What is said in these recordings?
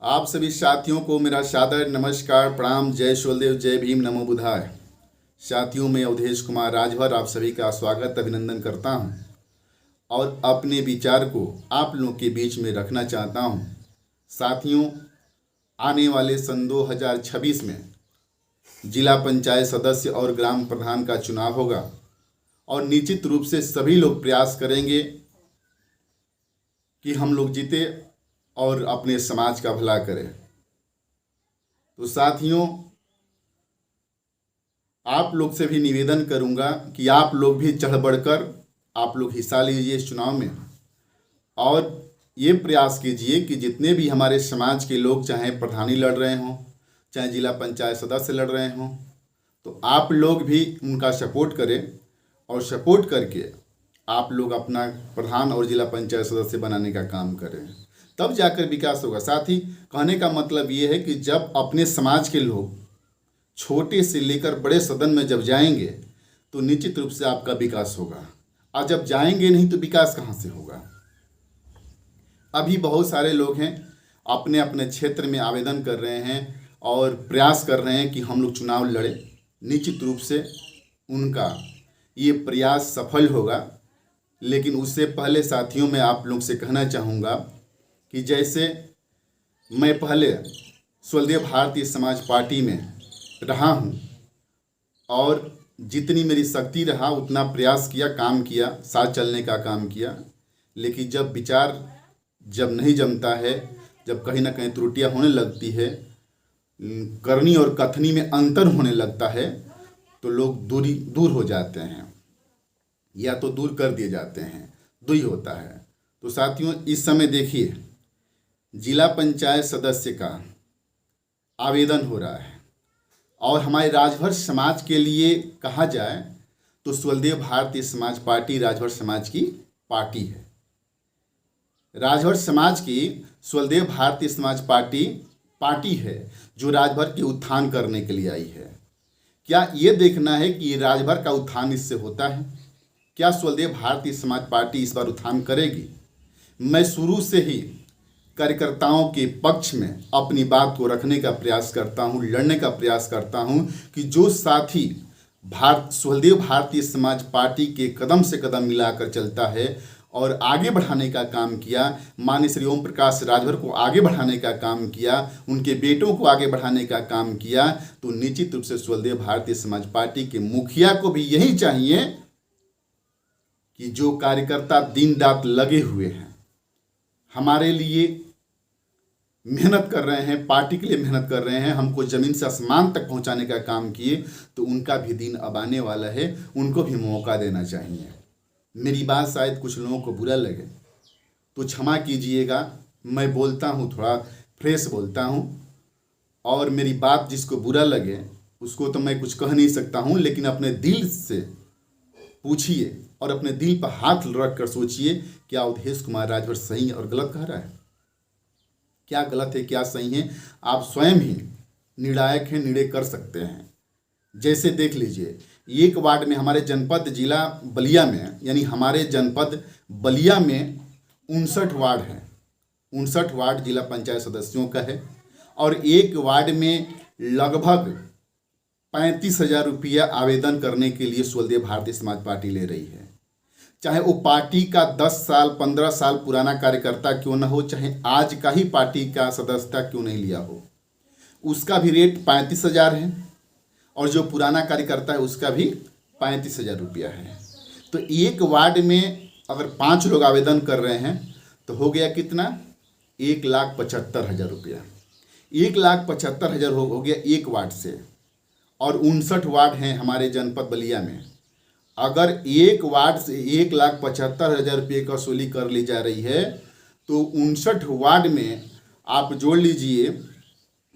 आप सभी साथियों को मेरा सादर नमस्कार, प्रणाम, जय शोलदेव, जय भीम, नमो बुधाय। साथियों, मैं अवधेश कुमार राजभर आप सभी का स्वागत अभिनंदन करता हूं और अपने विचार को आप लोगों के बीच में रखना चाहता हूं। साथियों, आने वाले सन 2026 में जिला पंचायत सदस्य और ग्राम प्रधान का चुनाव होगा और निश्चित रूप से सभी लोग प्रयास करेंगे कि हम लोग जीते और अपने समाज का भला करें। तो साथियों, आप लोग से भी निवेदन करूंगा कि आप लोग भी चढ़ बढ़कर आप लोग हिस्सा लीजिए इस चुनाव में और ये प्रयास कीजिए कि जितने भी हमारे समाज के लोग, चाहे प्रधानी लड़ रहे हों, चाहे जिला पंचायत सदस्य लड़ रहे हों, तो आप लोग भी उनका सपोर्ट करें और सपोर्ट करके आप लोग अपना प्रधान और जिला पंचायत सदस्य बनाने का काम करें, तब जाकर विकास होगा। साथ ही कहने का मतलब ये है कि जब अपने समाज के लोग छोटे से लेकर बड़े सदन में जब जाएंगे तो निश्चित रूप से आपका विकास होगा, और जब जाएंगे नहीं तो विकास कहाँ से होगा। अभी बहुत सारे लोग हैं अपने अपने क्षेत्र में आवेदन कर रहे हैं और प्रयास कर रहे हैं कि हम लोग चुनाव लड़ें। निश्चित रूप से उनका ये प्रयास सफल होगा, लेकिन उससे पहले साथियों मैं आप लोग से कहना चाहूँगा कि जैसे मैं पहले स्वदेव भारतीय समाज पार्टी में रहा हूँ और जितनी मेरी शक्ति रहा उतना प्रयास किया, काम किया, साथ चलने का काम किया, लेकिन जब विचार जब नहीं जमता है, जब कहीं ना कहीं त्रुटियां होने लगती है, करनी और कथनी में अंतर होने लगता है, तो लोग दूर हो जाते हैं या तो दूर कर दिए जाते हैं, दुई होता है। तो साथियों, इस समय देखिए जिला पंचायत सदस्य का आवेदन हो रहा है और हमारे राजभर समाज के लिए कहा जाए तो स्वदेव भारतीय समाज पार्टी राजभर समाज की पार्टी है। राजभर समाज की स्वदेव भारतीय समाज पार्टी है जो राजभर के उत्थान करने के लिए आई है। क्या ये देखना है कि राजभर का उत्थान इससे होता है? क्या स्वदेव भारतीय समाज पार्टी इस बार उत्थान करेगी? मैं शुरू से ही कार्यकर्ताओं के पक्ष में अपनी बात को रखने का प्रयास करता हूं, लड़ने का प्रयास करता हूं कि जो साथी स्वदेव भारतीय समाज पार्टी के कदम से कदम मिलाकर चलता है और आगे बढ़ाने का काम किया, माननीय श्री ओम प्रकाश राजभर को आगे बढ़ाने का काम किया, उनके बेटों को आगे बढ़ाने का काम किया, तो निश्चित रूप से स्वदेव भारतीय समाज पार्टी के मुखिया को भी यही चाहिए कि जो कार्यकर्ता दिन रात लगे हुए हैं, हमारे लिए मेहनत कर रहे हैं, पार्टी के लिए मेहनत कर रहे हैं, हमको ज़मीन से आसमान तक पहुंचाने का काम किए, तो उनका भी दिन अब आने वाला है, उनको भी मौका देना चाहिए। मेरी बात शायद कुछ लोगों को बुरा लगे तो क्षमा कीजिएगा, मैं बोलता हूं थोड़ा फ्रेश बोलता हूं और मेरी बात जिसको बुरा लगे उसको तो मैं कुछ कह नहीं सकता हूं, लेकिन अपने दिल से पूछिए और अपने दिल पर हाथ रख कर सोचिए, क्या अवधेश कुमार राजभर सही और गलत कह रहा है? क्या गलत है, क्या सही है? आप स्वयं ही निर्णायक हैं, निर्णय कर सकते हैं। जैसे देख लीजिए, एक वार्ड में हमारे जनपद जिला बलिया में, यानी हमारे जनपद बलिया में 59 वार्ड हैं। 59 वार्ड जिला पंचायत सदस्यों का है और एक वार्ड में लगभग 35,000 रुपया आवेदन करने के लिए स्वदेव भारतीय समाज पार्टी ले रही है। चाहे वो पार्टी का 10 साल 15 साल पुराना कार्यकर्ता क्यों न हो, चाहे आज का ही पार्टी का सदस्यता क्यों नहीं लिया हो, उसका भी रेट 35,000 है और जो पुराना कार्यकर्ता है उसका भी 35,000 रुपया है। तो एक वार्ड में अगर 5 लोग आवेदन कर रहे हैं तो हो गया कितना? 1,75,000 रुपया। 1,75,000 हो गया एक वार्ड से, और 59 वार्ड हैं हमारे जनपद बलिया में। अगर एक वार्ड से 1,75,000 रुपये की वसूली कर ली जा रही है तो 59 वार्ड में आप जोड़ लीजिए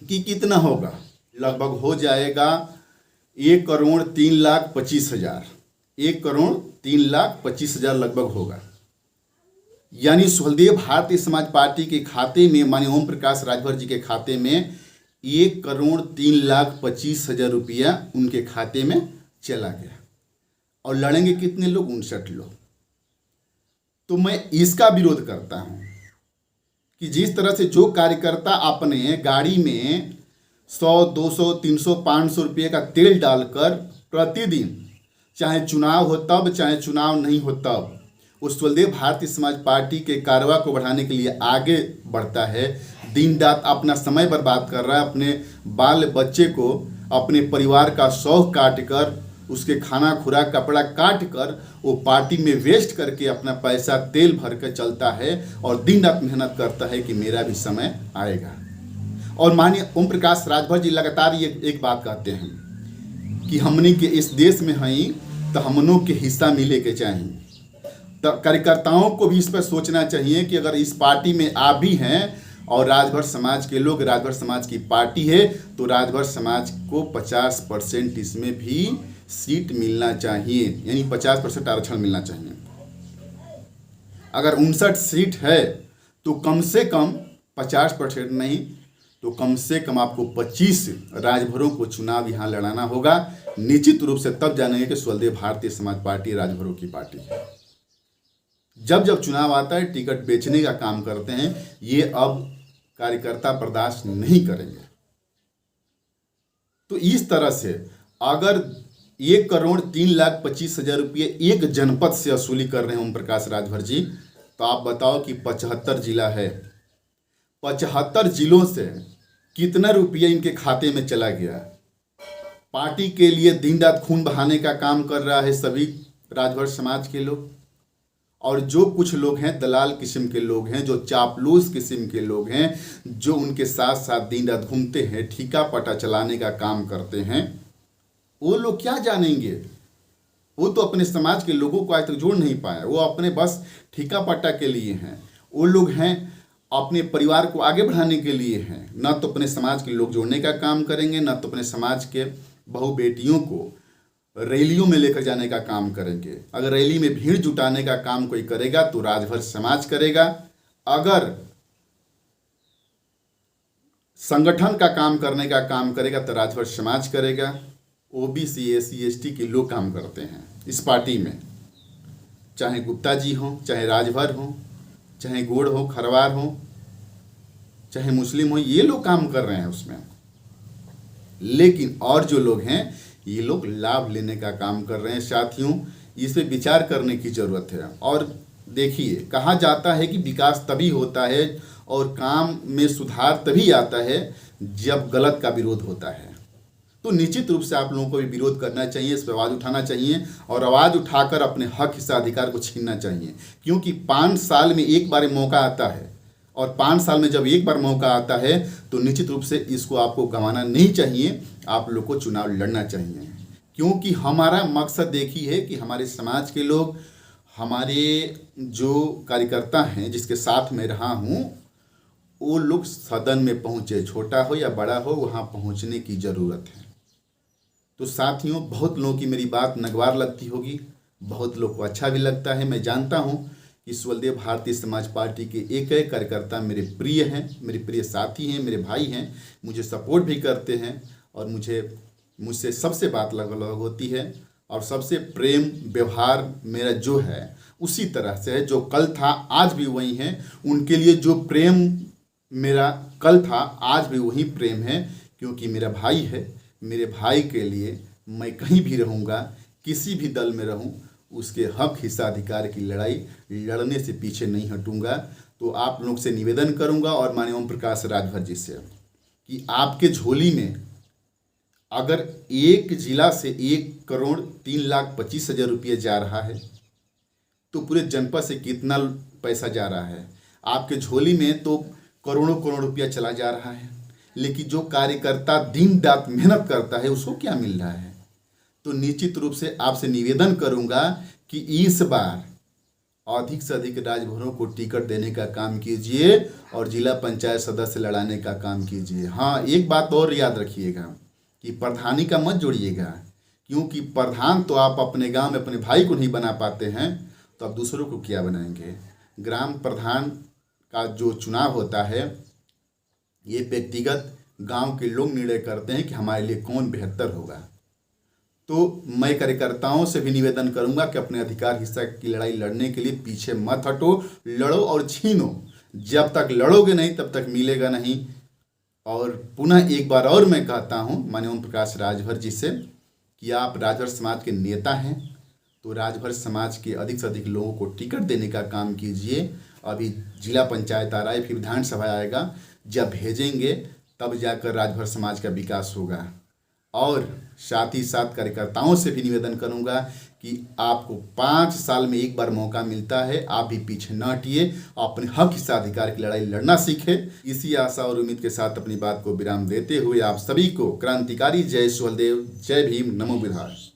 कि कितना होगा, लगभग हो जाएगा 1,03,25,000। 1,03,25,000 लगभग होगा। यानी स्वदेव भारतीय समाज पार्टी के खाते में, माननीय ओम प्रकाश राजभर जी के खाते में 1,03,25,000 रुपया उनके खाते में चला गया। और लड़ेंगे कितने लोग? 59 लोग। तो मैं इसका विरोध करता हूं कि जिस तरह से जो कार्यकर्ता अपने गाड़ी में 100, 200, 300, 500 रुपये का तेल डालकर प्रतिदिन, चाहे चुनाव हो तब चाहे चुनाव नहीं हो तब, उस स्वदेव भारतीय समाज पार्टी के कारवा को बढ़ाने के लिए आगे बढ़ता है, दिन रात अपना समय बर्बाद कर रहा है, अपने बाल बच्चे को, अपने परिवार का शौक काट कर, उसके खाना खुराक कपड़ा काट कर वो पार्टी में वेस्ट करके अपना पैसा तेल भर कर चलता है और दिन रात मेहनत करता है कि मेरा भी समय आएगा। और माननीय ओम प्रकाश राजभर जी लगातार ये एक बात कहते हैं कि हमनी के इस देश में हई तो हमनों के हिस्सा मिले के चाहिए। तो कार्यकर्ताओं को भी इस पर सोचना चाहिए कि अगर इस पार्टी में आप भी हैं और राजभर समाज के लोग, राजभर समाज की पार्टी है, तो राजभर समाज को 50% इसमें भी सीट मिलना चाहिए, यानी 50% आरक्षण मिलना चाहिए। अगर 59 सीट है तो कम से कम 50% नहीं तो कम से कम आपको 25 राजभरों को चुनाव यहाँ लड़ाना होगा। निश्चित रूप से तब जानेंगे कि स्वदेव भारतीय समाज पार्टी राजभरों की पार्टी है। जब जब चुनाव आता है टिकट बेचने का काम करते हैं, ये अब कार्यकर्ता बर्दाश्त नहीं करेंगे। तो इस तरह से अगर 1,03,25,000 रुपये एक जनपद से वसूली कर रहे हैं ओम प्रकाश राजभर जी, तो आप बताओ कि 75 जिला है, 75 जिलों से कितना रुपया इनके खाते में चला गया। पार्टी के लिए दिन रात खून बहाने का काम कर रहा है सभी राजभर समाज के लोग, और जो कुछ लोग हैं दलाल किस्म के लोग हैं, जो चापलूस किस्म के लोग हैं, जो उनके साथ साथ दिन रात घूमते हैं, ठीका पटा चलाने का काम करते हैं, वो लोग क्या जानेंगे। वो तो अपने समाज के लोगों को आज तक जोड़ नहीं पाए, वो अपने बस ठीका पट्टा के लिए हैं। वो लोग हैं अपने परिवार को आगे बढ़ाने के लिए हैं, न तो अपने समाज के लोग जोड़ने का काम करेंगे, न तो अपने समाज के बहू बेटियों को रैलियों में लेकर जाने का काम करेंगे। अगर रैली में भीड़ जुटाने का काम कोई करेगा तो राजभर समाज करेगा, अगर संगठन का काम करने का काम करेगा तो राजभर समाज करेगा। ओबीसी एससी एसटी के लोग काम करते हैं इस पार्टी में, चाहे गुप्ता जी हों, चाहे राजभर हों, चाहे गोड़ हो, खरवार हो, चाहे मुस्लिम हो, ये लोग काम कर रहे हैं उसमें। लेकिन और जो लोग हैं ये लोग लाभ लेने का काम कर रहे हैं। साथियों, इस पे विचार करने की ज़रूरत है। और देखिए, कहा जाता है कि विकास तभी होता है और काम में सुधार तभी आता है जब गलत का विरोध होता है। तो निश्चित रूप से आप लोगों को भी विरोध करना चाहिए, इस पर आवाज़ उठाना चाहिए और आवाज़ उठाकर अपने हक हिस्सा अधिकार को छीनना चाहिए। क्योंकि 5 साल में एक बार मौका आता है, और 5 साल में जब एक बार मौका आता है तो निश्चित रूप से इसको आपको गंवाना नहीं चाहिए, आप लोग को चुनाव लड़ना चाहिए। क्योंकि हमारा मकसद देखिए है कि हमारे समाज के लोग, हमारे जो कार्यकर्ता हैं जिसके साथ में रहा हूँ, वो लोग सदन में पहुँचे, छोटा हो या बड़ा हो, वहाँ पहुँचने की ज़रूरत है। तो साथियों, बहुत लोगों की मेरी बात नगवार लगती होगी, बहुत लोग को अच्छा भी लगता है। मैं जानता हूँ कि स्वदेव भारतीय समाज पार्टी के एक एक कार्यकर्ता मेरे प्रिय हैं, मेरे प्रिय साथी हैं, मेरे भाई हैं, मुझे सपोर्ट भी करते हैं और मुझसे सबसे बात लगभग होती है और सबसे प्रेम व्यवहार मेरा जो है उसी तरह से है। जो कल था आज भी वही है, उनके लिए जो प्रेम मेरा कल था आज भी वही प्रेम है, क्योंकि मेरा भाई है। मेरे भाई के लिए मैं कहीं भी रहूँगा, किसी भी दल में रहूँ, उसके हक हिस्सा अधिकार की लड़ाई लड़ने से पीछे नहीं हटूँगा। तो आप लोग से निवेदन करूँगा और माननीय ओम प्रकाश राजभर जी से कि आपके झोली में अगर एक जिला से 1,03,25,000 रुपये जा रहा है तो पूरे जनपद से कितना पैसा जा रहा है। आपके झोली में तो करोड़ों करोड़ रुपया चला जा रहा है, लेकिन जो कार्यकर्ता दिन रात मेहनत करता है उसको क्या मिल रहा है। तो निश्चित रूप से आपसे निवेदन करूंगा कि इस बार अधिक से अधिक राजभरों को टिकट देने का काम कीजिए और जिला पंचायत सदस्य लड़ाने का काम कीजिए। हाँ, एक बात और याद रखिएगा कि प्रधानी का मत जोड़िएगा, क्योंकि प्रधान तो आप अपने गांव में अपने भाई को नहीं बना पाते हैं, तो आप दूसरों को क्या बनाएंगे। ग्राम प्रधान का जो चुनाव होता है ये व्यक्तिगत गांव के लोग निर्णय करते हैं कि हमारे लिए कौन बेहतर होगा। तो मैं कार्यकर्ताओं से भी निवेदन करूंगा कि अपने अधिकार हिस्सा की लड़ाई लड़ने के लिए पीछे मत हटो, लड़ो और छीनो। जब तक लड़ोगे नहीं तब तक मिलेगा नहीं। और पुनः एक बार और मैं कहता हूँ माननीय ओम प्रकाश राजभर जी से कि आप राजभर समाज के नेता हैं, तो राजभर समाज के अधिक से अधिक लोगों को टिकट देने का काम कीजिए। अभी जिला पंचायत आ रहा है, फिर विधानसभा आएगा, जब भेजेंगे तब जाकर राजभर समाज का विकास होगा। और साथ ही साथ कार्यकर्ताओं से भी निवेदन करूंगा कि आपको 5 साल में एक बार मौका मिलता है, आप भी पीछे न हटिए, अपने हक हिस्साधिकार की लड़ाई लड़ना सीखें। इसी आशा और उम्मीद के साथ अपनी बात को विराम देते हुए आप सभी को क्रांतिकारी जय सुहलदेव, जय भीम, नमो बुद्धाय।